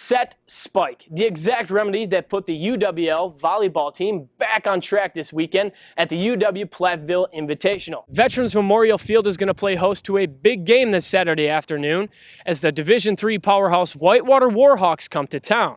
Set, spike, the exact remedy that put the UWL volleyball team back on track this weekend at the UW Platteville Invitational. Veterans Memorial Field is going to play host to a big game this Saturday afternoon as the Division III powerhouse Whitewater Warhawks come to town.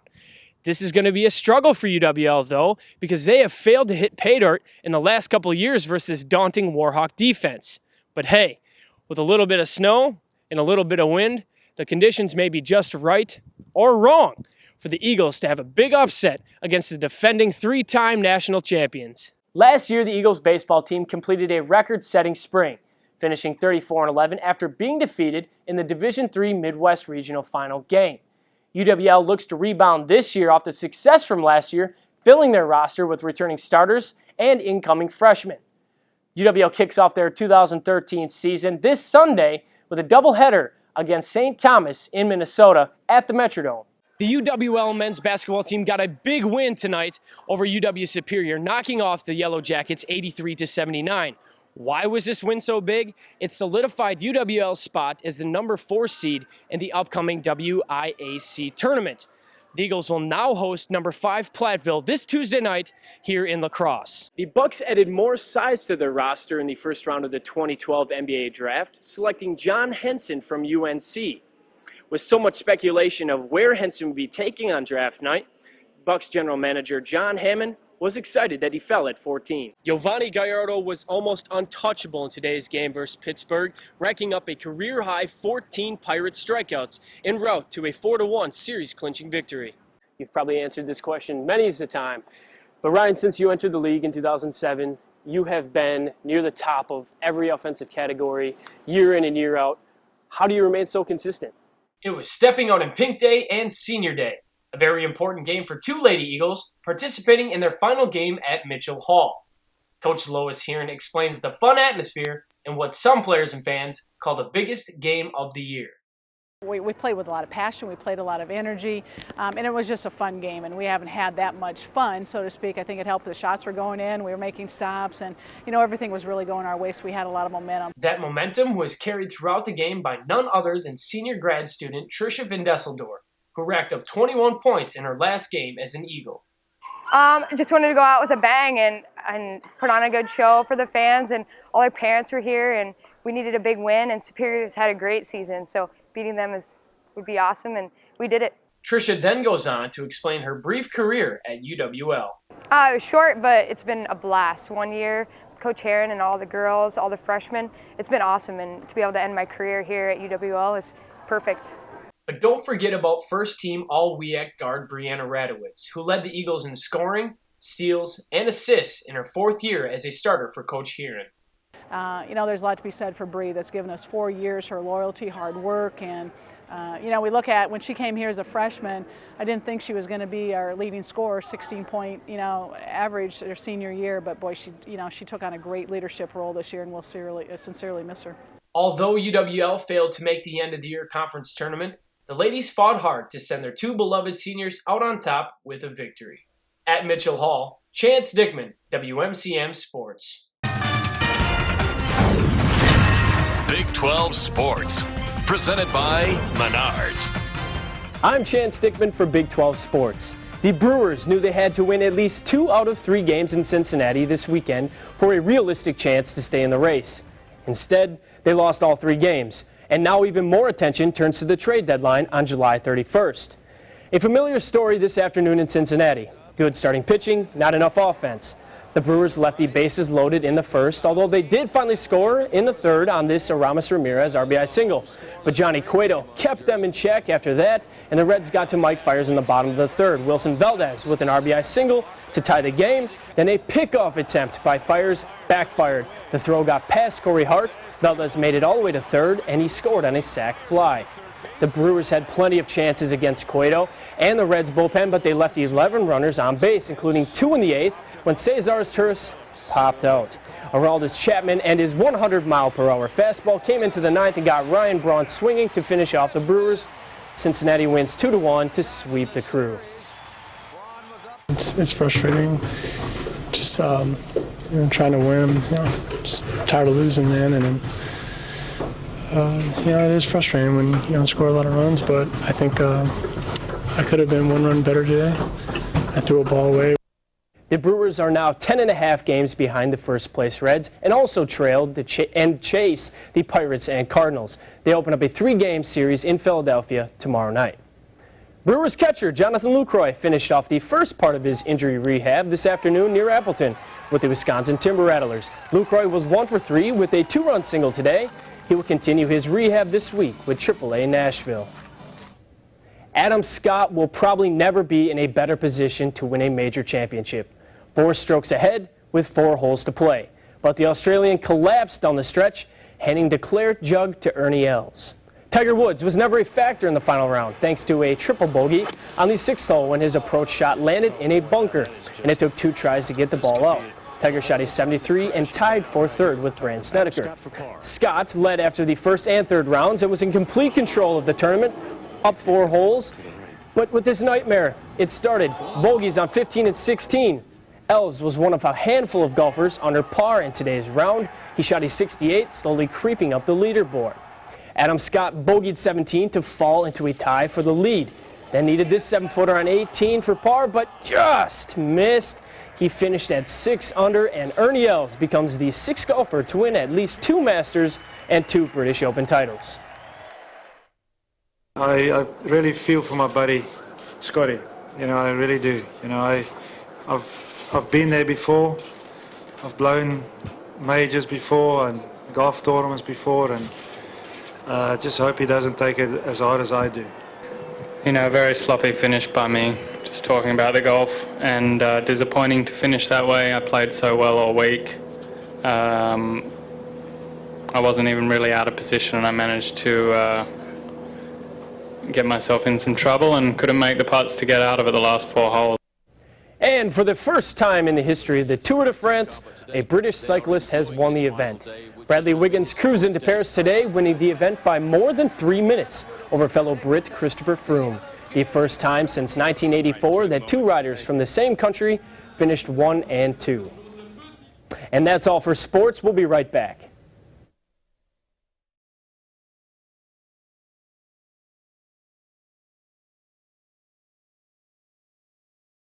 This is going to be a struggle for UWL, though, because they have failed to hit pay dirt in the last couple of years versus daunting Warhawk defense. But hey, with a little bit of snow and a little bit of wind, the conditions may be just right or wrong for the Eagles to have a big upset against the defending three-time national champions. Last year, the Eagles baseball team completed a record-setting spring, finishing 34-11 after being defeated in the Division III Midwest Regional Final game. UWL looks to rebound this year off the success from last year, filling their roster with returning starters and incoming freshmen. UWL kicks off their 2013 season this Sunday with a doubleheader against St. Thomas in Minnesota at the Metrodome. The UWL men's basketball team got a big win tonight over UW Superior, knocking off the Yellow Jackets 83-79. Why was this win so big? It solidified UWL's spot as the number 4 seed in the upcoming WIAC tournament. The Eagles will now host number 5 Platteville this Tuesday night here in La Crosse. The Bucks added more size to their roster in the first round of the 2012 NBA draft, selecting John Henson from UNC. With so much speculation of where Henson would be taking on draft night, Bucks general manager John Hammond was excited that he fell at 14. Giovanni Gallardo was almost untouchable in today's game versus Pittsburgh, racking up a career-high 14 Pirate strikeouts en route to a 4-1 series-clinching victory. You've probably answered this question many a time, but Ryan, since you entered the league in 2007, you have been near the top of every offensive category, year in and year out. How do you remain so consistent? It was stepping out in Pink Day and Senior Day. A very important game for two Lady Eagles participating in their final game at Mitchell Hall. Coach Lois Heron explains the fun atmosphere and what some players and fans call the biggest game of the year. We played with a lot of passion, we played a lot of energy, and it was just a fun game, and we haven't had that much fun, so to speak. I think it helped the shots were going in, we were making stops, and everything was really going our way, so we had a lot of momentum. That momentum was carried throughout the game by none other than senior grad student Trisha Van Desseldorf, who racked up 21 points in her last game as an Eagle. Just wanted to go out with a bang and put on a good show for the fans, and all our parents were here, and we needed a big win, and Superior's had a great season, so beating them would be awesome, and we did it. Trisha then goes on to explain her brief career at UWL. It was short, but it's been a blast. 1 year, Coach Heron and all the girls, all the freshmen, it's been awesome, and to be able to end my career here at UWL is perfect. But don't forget about first-team All-WEAC guard Brianna Radowitz, who led the Eagles in scoring, steals, and assists in her 4th year as a starter for Coach Heron. There's a lot to be said for Bree. That's given us 4 years, her loyalty, hard work, and we look at when she came here as a freshman, I didn't think she was going to be our leading scorer, 16-point, average her senior year, but boy, she took on a great leadership role this year, and we'll sincerely miss her. Although UWL failed to make the end-of-the-year conference tournament, the ladies fought hard to send their two beloved seniors out on top with a victory. At Mitchell Hall, Chance Dickman, WMCM Sports. Big 12 Sports, presented by Menards. I'm Chance Dickman for Big 12 Sports. The Brewers knew they had to win at least 2 out of 3 games in Cincinnati this weekend for a realistic chance to stay in the race. Instead, they lost all 3 games. And now even more attention turns to the trade deadline on July 31st. A familiar story this afternoon in Cincinnati. Good starting pitching, not enough offense. The Brewers left the bases loaded in the first, although they did finally score in the third on this Aramis Ramirez RBI single. But Johnny Cueto kept them in check after that, and the Reds got to Mike Fiers in the bottom of the third. Wilson Valdez with an RBI single to tie the game. Then a pickoff attempt by Fiers backfired. The throw got past Corey Hart. Valdez made it all the way to third, and he scored on a sac fly. The Brewers had plenty of chances against Cueto and the Reds bullpen, but they left 11 runners on base, including 2 in the 8th when Cesar Turris popped out. Aroldis Chapman and his 100-mile-per-hour fastball came into the 9th and got Ryan Braun swinging to finish off the Brewers. Cincinnati wins 2-1 to sweep the Crew. It's frustrating. Just trying to win. Just tired of losing, man, and it is frustrating when you don't score a lot of runs. But I think I could have been one run better today. I threw a ball away. The Brewers are now 10.5 games behind the first-place Reds and also trailed and chase the Pirates and Cardinals. They open up a 3-game series in Philadelphia tomorrow night. Brewers catcher Jonathan Lucroy finished off the first part of his injury rehab this afternoon near Appleton with the Wisconsin Timber Rattlers. Lucroy was 1 for 3 with a 2-run single today. He will continue his rehab this week with AAA Nashville. Adam Scott will probably never be in a better position to win a major championship. 4 strokes ahead with 4 holes to play. But the Australian collapsed down the stretch, handing the claret jug to Ernie Els. Tiger Woods was never a factor in the final round thanks to a triple bogey on the 6th hole when his approach shot landed in a bunker, and it took 2 tries to get the ball out. Tiger shot a 73 and tied for 3rd with Brandt Snedeker. Scott led after the 1st and 3rd rounds and was in complete control of the tournament, up 4 holes. But with this nightmare, it started. Bogeys on 15 and 16. Els was one of a handful of golfers under par in today's round. He shot a 68, slowly creeping up the leaderboard. Adam Scott bogeyed 17 to fall into a tie for the lead. Then needed this 7-footer on 18 for par, but just missed. He finished at 6 under, and Ernie Els becomes the 6th golfer to win at least 2 Masters and 2 British Open titles. I really feel for my buddy Scotty. You know, I really do. You know, I've been there before. I've blown majors before and golf tournaments before, and I just hope he doesn't take it as hard as I do. You know, very sloppy finish by me, just talking about the golf, and disappointing to finish that way. I played so well all week. I wasn't even really out of position, and I managed to get myself in some trouble and couldn't make the putts to get out of it the last 4 holes. And for the first time in the history of the Tour de France, a British cyclist has won the event. Bradley Wiggins cruised into Paris today, winning the event by more than 3 minutes over fellow Brit Christopher Froome. The first time since 1984 that 2 riders from the same country finished 1 and 2. And that's all for sports. We'll be right back.